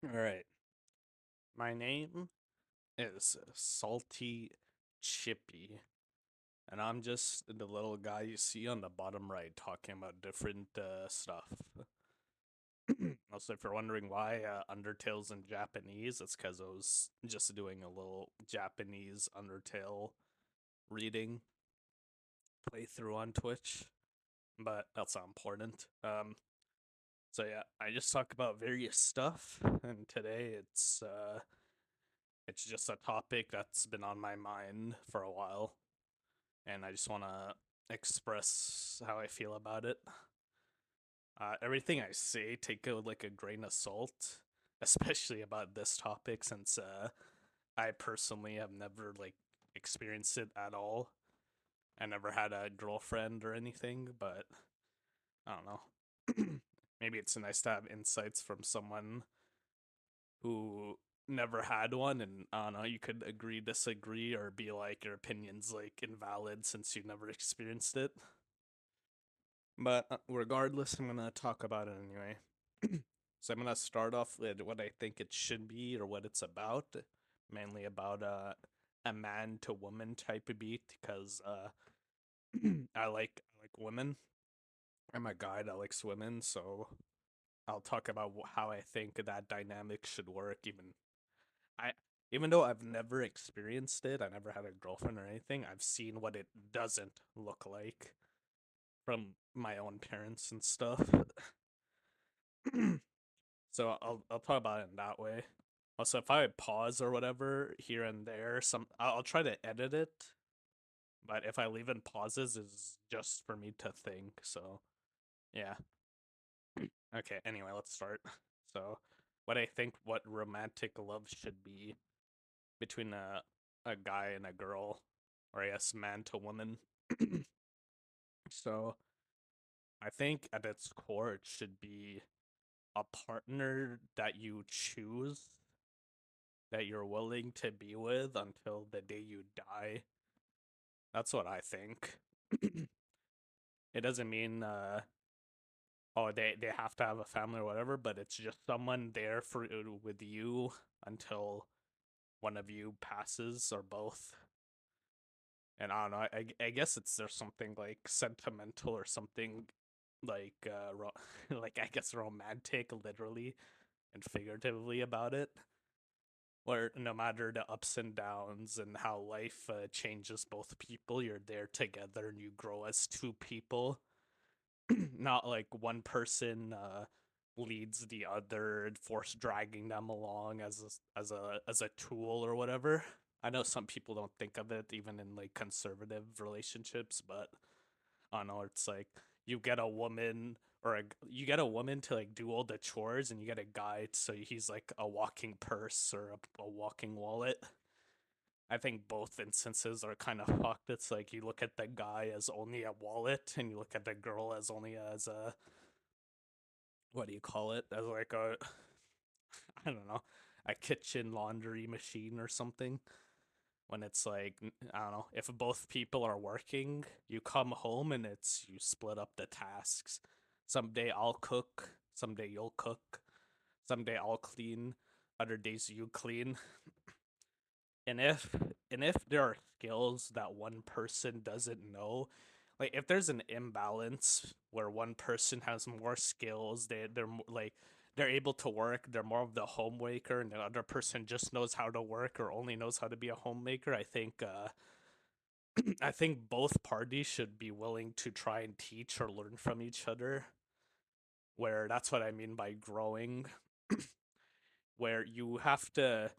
All right. My name is Salty Chippy, and I'm just the little guy you see on the bottom right talking about different stuff. Also, if you're wondering why Undertale's in Japanese, it's because I was just doing a little Japanese Undertale reading playthrough on Twitch, but that's not important. So yeah, I just talk about various stuff, and today it's just a topic that's been on my mind for a while, and I just want to express how I feel about it. Everything I say, take it with like a grain of salt, especially about this topic, since I personally have never like experienced it at all. I never had a girlfriend or anything, but I don't know. Maybe it's nice to have insights from someone who never had one, and I don't know, you could agree, disagree, or be like your opinion's like invalid since you never experienced it. But regardless, I'm gonna talk about it anyway. So I'm gonna start off with what I think it should be or what it's about, mainly about a man to woman type of beat because I like women. I'm a guy that likes women, so I'll talk about how I think that dynamic should work. I even though I've never experienced it, I never had a girlfriend or anything, I've seen what it doesn't look like from my own parents and stuff. So I'll talk about it in that way. Also, if I pause or whatever here and there, I'll try to edit it, but if I leave in pauses, is just for me to think. So yeah. Okay. Anyway, let's start. So, what I think what romantic love should be between a guy and a girl, or I guess man to woman. So I think at its core, it should be a partner that you choose, that you're willing to be with until the day you die. That's what I think. It doesn't mean oh they have to have a family or whatever, but it's just someone there for with you until one of you passes or both. And I don't know. I guess it's there's something like sentimental or something like like I guess romantic, literally and figuratively about it. Where no matter the ups and downs and how life changes both people, you're there together and you grow as two people. Not like one person leads the other, force dragging them along as a tool or whatever. I know some people don't think of it even in like conservative relationships, but I don't know. It's like you get a woman you get a woman to like do all the chores, and you get a guy so he's like a walking purse or a walking wallet. I think both instances are kind of fucked. It's like you look at the guy as only a wallet, and you look at the girl as only as a, what do you call it? As like a I don't know, a kitchen laundry machine or something. When it's like I don't know, if both people are working, you come home and it's you split up the tasks. Someday I'll cook, someday you'll cook, someday I'll clean, other days you clean. And if there are skills that one person doesn't know, like if there's an imbalance where one person has more skills, like they're able to work, they're more of the homemaker, and the other person just knows how to work or only knows how to be a homemaker. I think both parties should be willing to try and teach or learn from each other. Where that's what I mean by growing, where you have to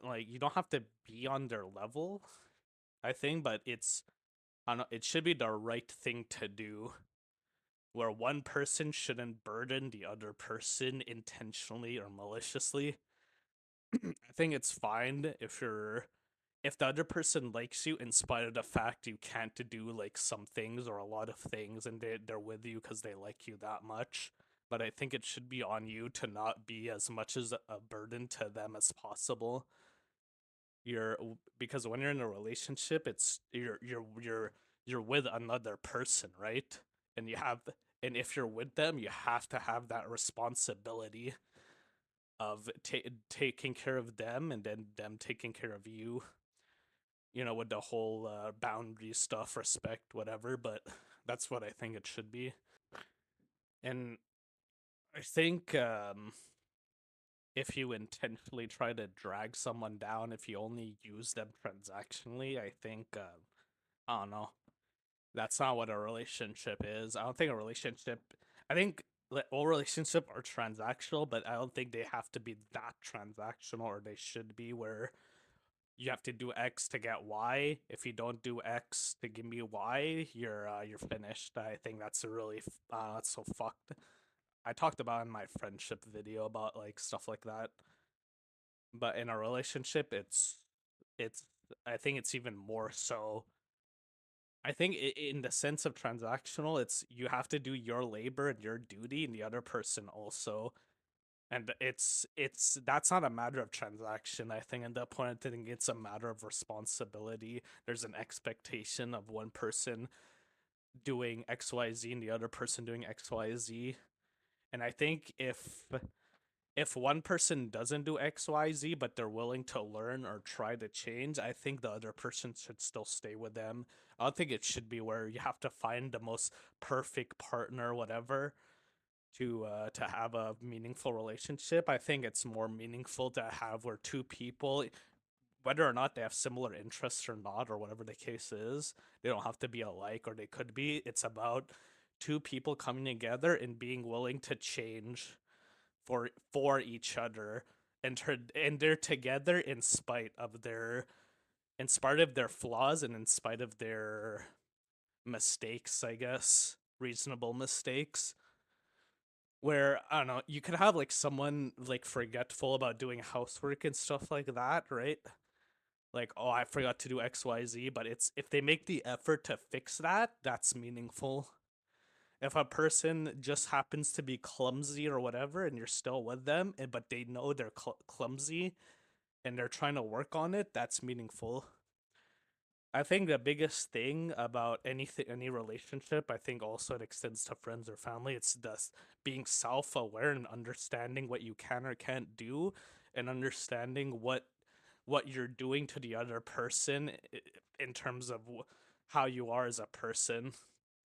like you don't have to be on their level, I think, but I don't know, it should be the right thing to do, where one person shouldn't burden the other person intentionally or maliciously. I think it's fine if the other person likes you in spite of the fact you can't do like some things or a lot of things, and they're with you because they like you that much. But I think it should be on you to not be as much as a burden to them as possible. You're Because when you're in a relationship, it's you're with another person, right? And And if you're with them, you have to have that responsibility of taking care of them and then them taking care of you, with the whole boundary stuff, respect, whatever. But that's what I think it should be. And I think if you intentionally try to drag someone down, if you only use them transactionally, I think, I don't know, that's not what a relationship is. I don't think a relationship, I think all relationships are transactional, but I don't think they have to be that transactional, or they should be where you have to do X to get Y. If you don't do X to give me Y, you're finished. I think that's a really that's so fucked. I talked about in my friendship video about like stuff like that. But in a relationship, it's I think it's even more so. I think in the sense of transactional, it's you have to do your labor and your duty, and the other person also. And it's that's not a matter of transaction. I think at that point, I think it's a matter of responsibility. There's an expectation of one person doing XYZ and the other person doing XYZ. And I think if one person doesn't do XYZ, but they're willing to learn or try to change, I think the other person should still stay with them. I don't think it should be where you have to find the most perfect partner, whatever, to have a meaningful relationship. I think it's more meaningful to have where two people, whether or not they have similar interests or not, or whatever the case is, they don't have to be alike, or they could be. It's about two people coming together and being willing to change for each other, and they're together in spite of their flaws and in spite of their mistakes, I guess, reasonable mistakes. Where I don't know, you could have like someone like forgetful about doing housework and stuff like that, right? Like, oh, I forgot to do XYZ, but it's if they make the effort to fix that, that's meaningful. If a person just happens to be clumsy or whatever and you're still with them, but they know they're clumsy and they're trying to work on it, that's meaningful. I think the biggest thing about any relationship, I think also it extends to friends or family, it's just being self-aware and understanding what you can or can't do, and understanding what you're doing to the other person in terms of how you are as a person.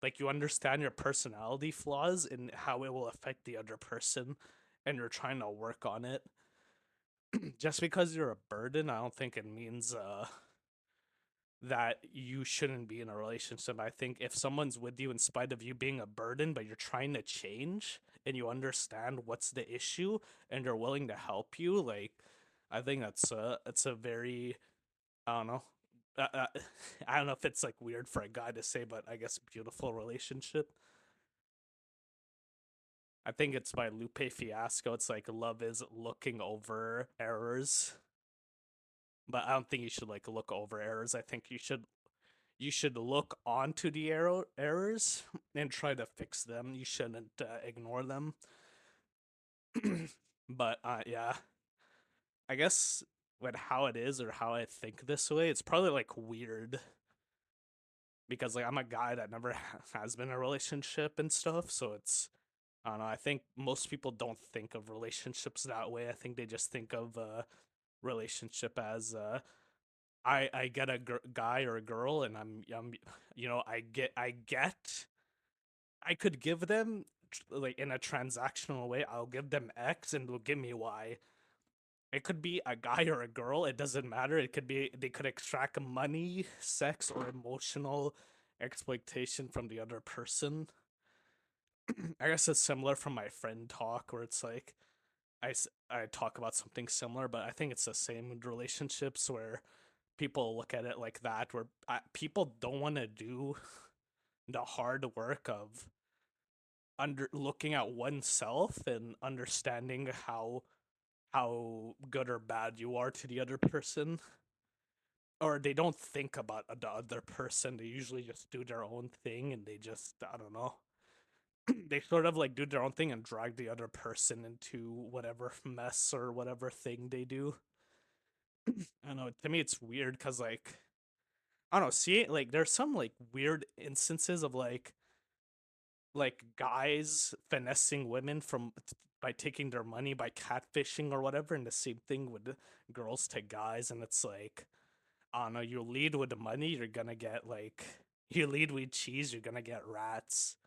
Like, you understand your personality flaws and how it will affect the other person, and you're trying to work on it. Just because you're a burden, I don't think it means that you shouldn't be in a relationship. I think if someone's with you in spite of you being a burden, but you're trying to change and you understand what's the issue and they're willing to help you, like, I think that's a very, I don't know. I don't know if it's like weird for a guy to say, but I guess beautiful relationship. I think it's by Lupe Fiasco. It's like love is looking over errors, but I don't think you should like look over errors. I think you should look onto the errors and try to fix them. You shouldn't ignore them. But yeah, I guess with how it is or how I think this way, it's probably like weird because like I'm a guy that never has been in a relationship and stuff, so it's I don't know. I think most people don't think of relationships that way. I think they just think of relationship as I get a guy or a girl and I'm I could give them like in a transactional way. I'll give them X and they'll give me Y. It could be a guy or a girl. It doesn't matter. It could be they could extract money, sex, or emotional exploitation from the other person. I guess it's similar from my friend talk where it's like I talk about something similar, but I think it's the same with relationships where people look at it like that, where people don't want to do the hard work of under looking at oneself and understanding how good or bad you are to the other person, or they don't think about the other person. They usually just do their own thing, and they just I don't know. They sort of like do their own thing and drag the other person into whatever mess or whatever thing they do. I don't know. To me, it's weird because like I don't know. See, like there's some like weird instances of like like guys finessing women from by taking their money by catfishing or whatever, and the same thing with girls to guys, and it's like I don't know, you lead with the money, you're gonna get like you lead with cheese, you're gonna get rats.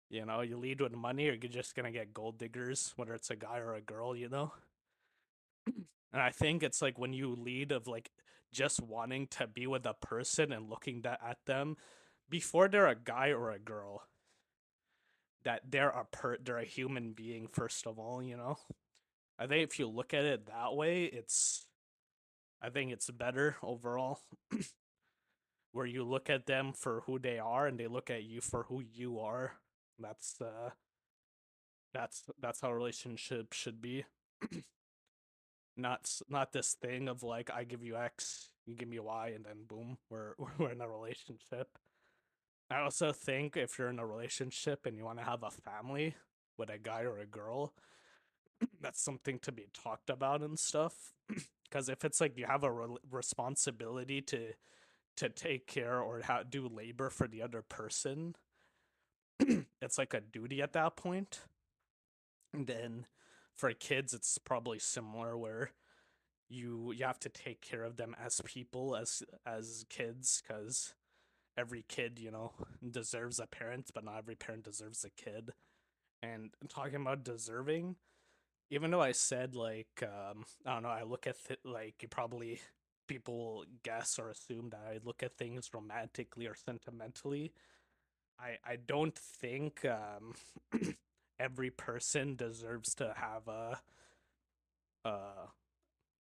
You know, you lead with money, you're just gonna get gold diggers, whether it's a guy or a girl, you know? And I think it's like when you lead of like just wanting to be with a person and looking at them before they're a guy or a girl, that they're a human being first of all, you know? I think if you look at it that way, I think it's better overall where you look at them for who they are and they look at you for who you are. That's uh that's how a relationship should be. Not this thing of like I give you X, you give me Y, and then boom, we're in a relationship. I also think if you're in a relationship and you want to have a family with a guy or a girl, that's something to be talked about and stuff. Because if it's like you have a responsibility to take care or do labor for the other person, it's like a duty at that point. And then for kids, it's probably similar where you have to take care of them as people as kids because every kid deserves a parent, but not every parent deserves a kid. And talking about deserving, even though I said like I don't know, I look at like you probably people guess or assume that I look at things romantically or sentimentally. I don't think every person deserves to have a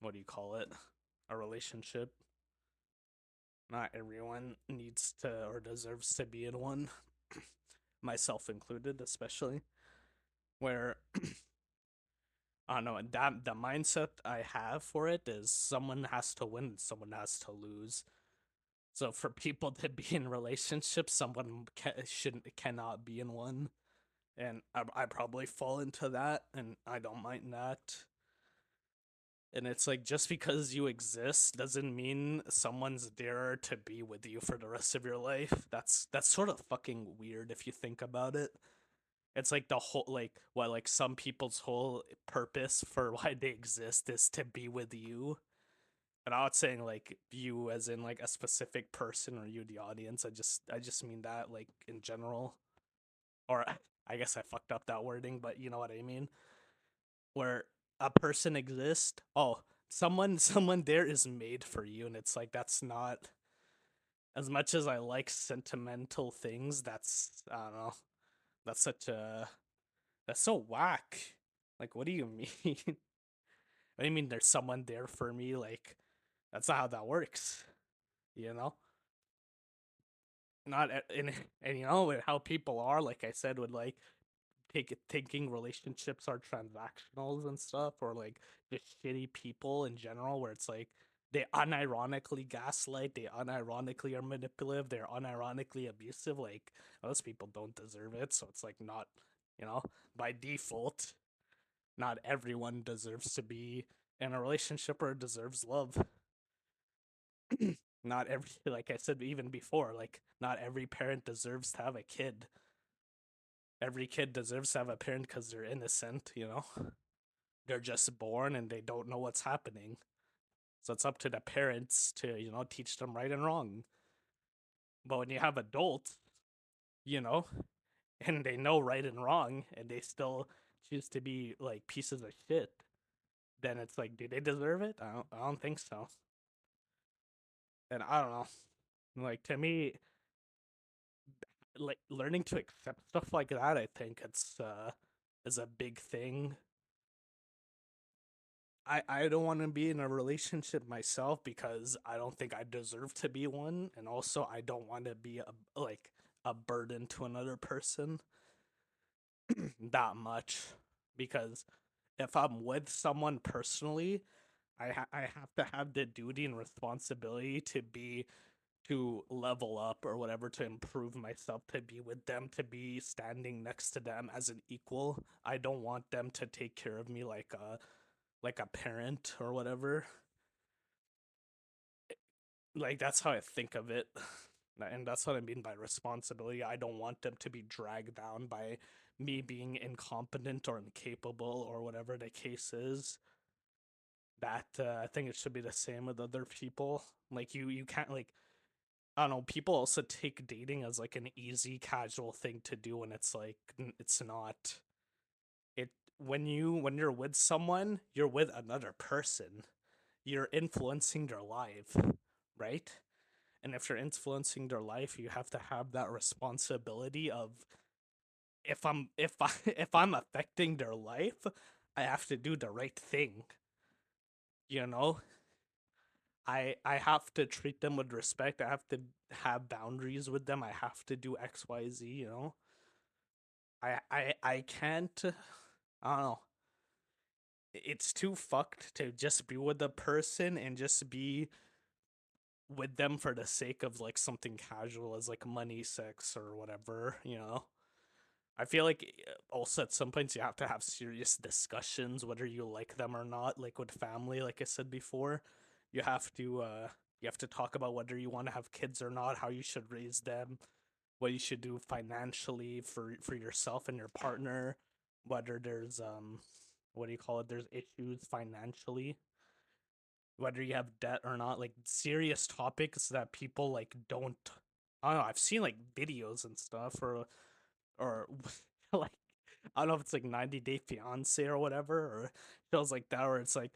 what do you call it, a relationship. Not everyone needs to or deserves to be in one, myself included, especially. Where I don't know, that the mindset I have for it is someone has to win and someone has to lose. So for people to be in relationships, someone cannot be in one, and I probably fall into that, and I don't mind that. And it's like just because you exist doesn't mean someone's there to be with you for the rest of your life. That's sort of fucking weird if you think about it. It's like the whole like some people's whole purpose for why they exist is to be with you. And I'm not saying like you as in like a specific person or you the audience. I just mean that like in general. Or I guess I fucked up that wording, but you know what I mean. Where a person exists, oh, someone there is made for you, and it's like that's not as much as I like sentimental things, that's I don't know, that's such a that's so whack. Like what do you mean? What do you mean there's someone there for me? Like that's not how that works, you know? Not in and you know how people are, like I said, with like thinking relationships are transactionals and stuff, or like just shitty people in general, where it's like they unironically gaslight, they unironically are manipulative, they're unironically abusive. Like those people don't deserve it. So it's like not, you know, by default, not everyone deserves to be in a relationship or deserves love. Not every, like I said even before, like not every parent deserves to have a kid. Every kid deserves to have a parent because they're innocent, you know? They're just born and they don't know what's happening. So it's up to the parents to, teach them right and wrong. But when you have adults, you know, and they know right and wrong and they still choose to be like pieces of shit, then it's like, do they deserve it? I don't think so. And I don't know. Like to me, like learning to accept stuff like that, I think it's is a big thing. I don't want to be in a relationship myself because I don't think I deserve to be one, and also I don't want to be a burden to another person that much, because if I'm with someone personally, I have to have the duty and responsibility to level up or whatever, to improve myself, to be with them, to be standing next to them as an equal. I don't want them to take care of me like a parent or whatever. Like that's how I think of it. And that's what I mean by responsibility. I don't want them to be dragged down by me being incompetent or incapable or whatever the case is. That I think it should be the same with other people. Like you can't like, I don't know. People also take dating as like an easy, casual thing to do, and it's like it's not. It when you're with someone, you're with another person. You're influencing their life, right? And if you're influencing their life, you have to have that responsibility of, if I if I'm affecting their life, I have to do the right thing. You know, I have to treat them with respect. I have to have boundaries with them. I have to do XYZ, you know. I can't, I don't know. It's too fucked to just be with the person and just be with them for the sake of like something casual as like money, sex, or whatever, you know. I feel like also at some points you have to have serious discussions whether you like them or not, like with family, like I said before. You have to you have to talk about whether you want to have kids or not, how you should raise them, what you should do financially for yourself and your partner, whether there's what do you call it? There's issues financially, whether you have debt or not, like serious topics that people like don't. I don't know. I've seen like videos and stuff, or like I don't know if it's like 90 Day Fiance or whatever, or shows like that where it's like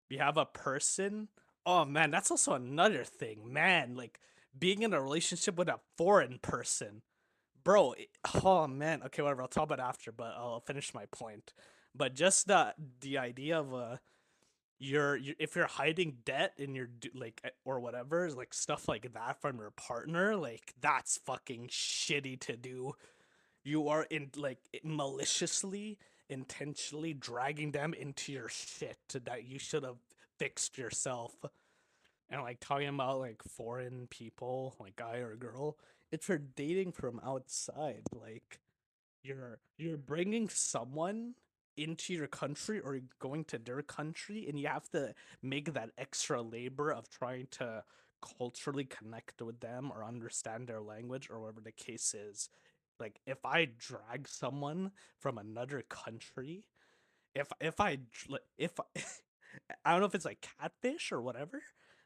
you have a person. Oh man, that's also another thing, man. Like being in a relationship with a foreign person, bro. Oh man, okay, whatever. I'll talk about it after, but I'll finish my point. But just the idea of you're if you're hiding debt and you're like or whatever, like stuff like that from your partner, like that's fucking shitty to do. You are in like maliciously, intentionally dragging them into your shit that you should have fixed yourself. And like talking about like foreign people, like guy or girl, it's for dating from outside. Like you're bringing someone into your country or going to their country, and you have to make that extra labor of trying to culturally connect with them or understand their language or whatever the case is. Like if I drag someone from another country, if I if I don't know if it's like catfish or whatever,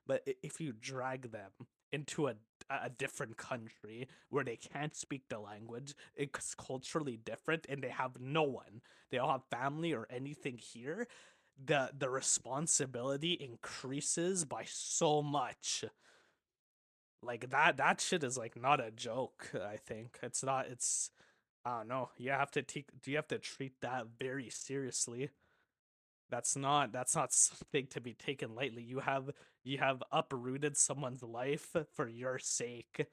but if you drag them into a different country where they can't speak the language, it's culturally different, and they have no one, they don't have family or anything here, the responsibility increases by so much. Like that shit is like not a joke. I think it's not. It's I don't know. You have to take. You have to treat that very seriously. That's not something to be taken lightly. You have uprooted someone's life for your sake,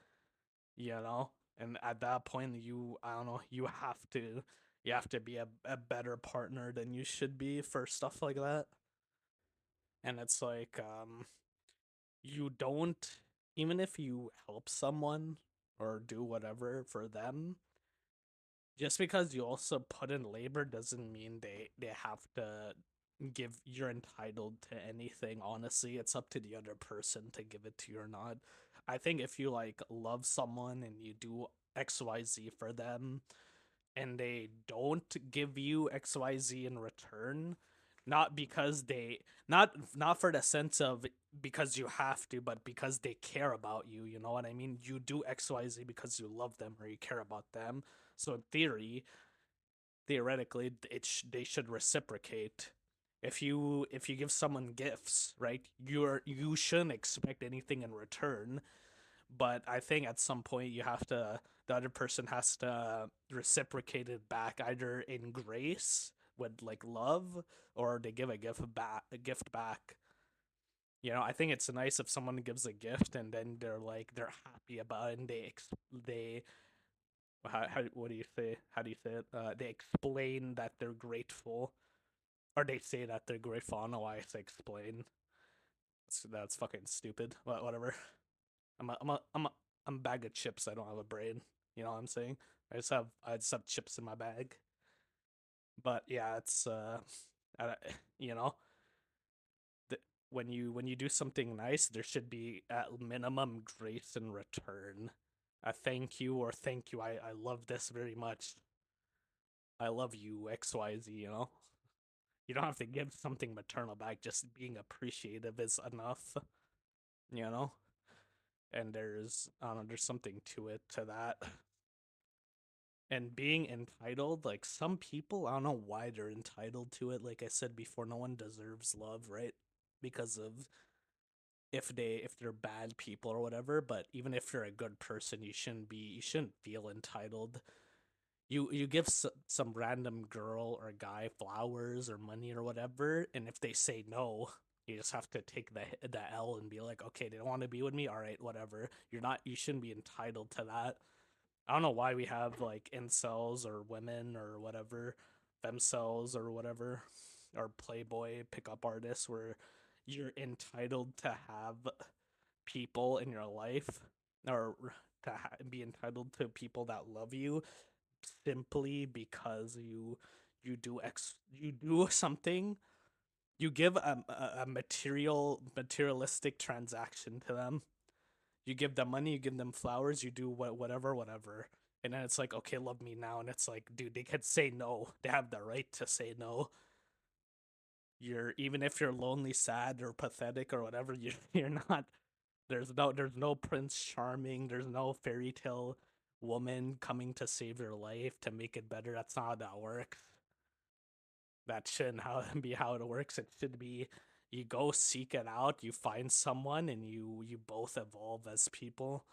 you know? And at that point you I don't know, you have to be a better partner than you should be for stuff like that. And it's like you don't, even if you help someone or do whatever for them, just because you also put in labor doesn't mean they have to give, you're entitled to anything. Honestly, it's up to the other person to give it to you or not. I think if you like love someone and you do XYZ for them and they don't give you XYZ in return, not because they, not for the sense of because you have to, but because they care about you, you know what I mean? You do XYZ because you love them or you care about them. So in theoretically they should reciprocate. If you give someone gifts, right, you shouldn't expect anything in return. But I think at some point the other person has to reciprocate it back, either in grace with like love, or they give a gift back. I think it's nice if someone gives a gift and then they're happy about it, and they how what do you say? How do you say it? They explain that they're grateful, or they say that they're grateful. I don't know why I say explain. That's fucking stupid. But whatever. I'm a bag of chips. I don't have a brain. You know what I'm saying? I just have chips in my bag. But yeah, it's I, you know, the, when you do something nice, there should be at minimum grace in return. a thank you or thank you. I love this very much. I love you, XYZ, you know? You don't have to give something maternal back, just being appreciative is enough, you know? And there's, I don't know, there's something to it, to that. And being entitled, like some people, I don't know why they're entitled to it. Like I said before, no one deserves love, right? Because of if they're bad people or whatever, but even if you're a good person, you shouldn't feel entitled. You give some random girl or guy flowers or money or whatever, and if they say no, you just have to take the L and be like, okay, they don't want to be with me, all right, whatever. You shouldn't be entitled to that. I don't know why we have like incels or women or whatever, femcells or whatever, or playboy pickup artists where you're entitled to have people in your life, or to be entitled to people that love you simply because you do something. You give a materialistic transaction to them. You give them money, you give them flowers, you do whatever, and then it's like, okay, love me now, and it's like, dude, they could say no. They have the right to say no. You're, even if you're lonely, sad, or pathetic or whatever, you're not. There's no Prince Charming. There's no fairy tale woman coming to save your life to make it better. That's not how that works. That shouldn't be how it works. It should be, you go seek it out, you find someone, and you both evolve as people.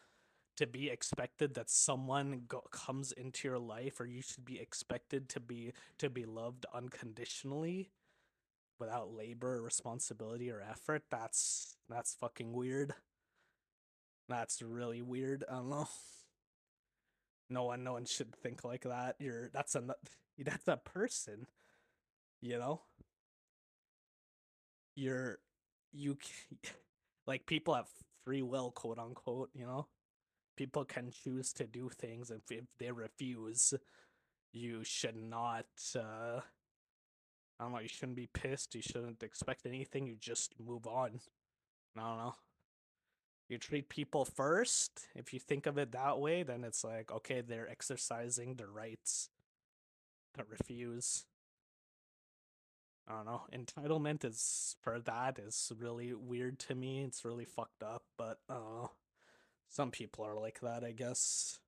To be expected that someone comes into your life, or you should be expected to be loved unconditionally without labor, responsibility, or effort. That's fucking weird. That's really weird. I don't know. No one should think like that. That's a person, you know? You're you like, people have free will, quote unquote, you know? People can choose to do things, and if they refuse, you should not I don't know, you shouldn't be pissed, you shouldn't expect anything, you just move on. I don't know. You treat people first. If you think of it that way, then it's like, okay, they're exercising their rights to refuse. I don't know. Entitlement is for that is really weird to me. It's really fucked up, but I don't know. Some people are like that, I guess.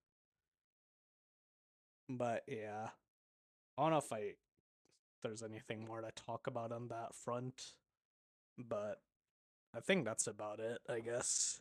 But yeah, I don't know if there's anything more to talk about on that front, but I think that's about it, I guess.